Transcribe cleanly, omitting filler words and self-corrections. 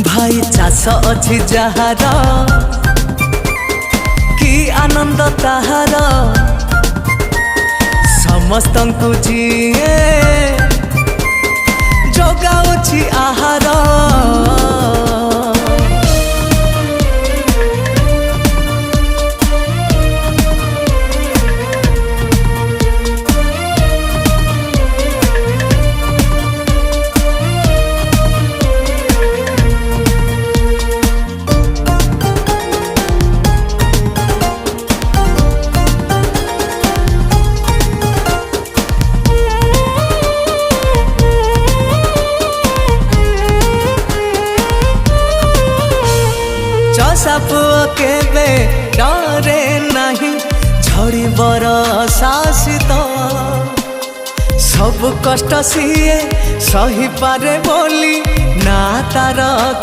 भाई चाष अच्छी जहार कि आनंद ताहार समस्त जीए जगाउछि आहार। चषा पुआ केबे डरे नहीं झड़ी बरसा शीत सब कष्ट सीए सही पारे बोली ना तार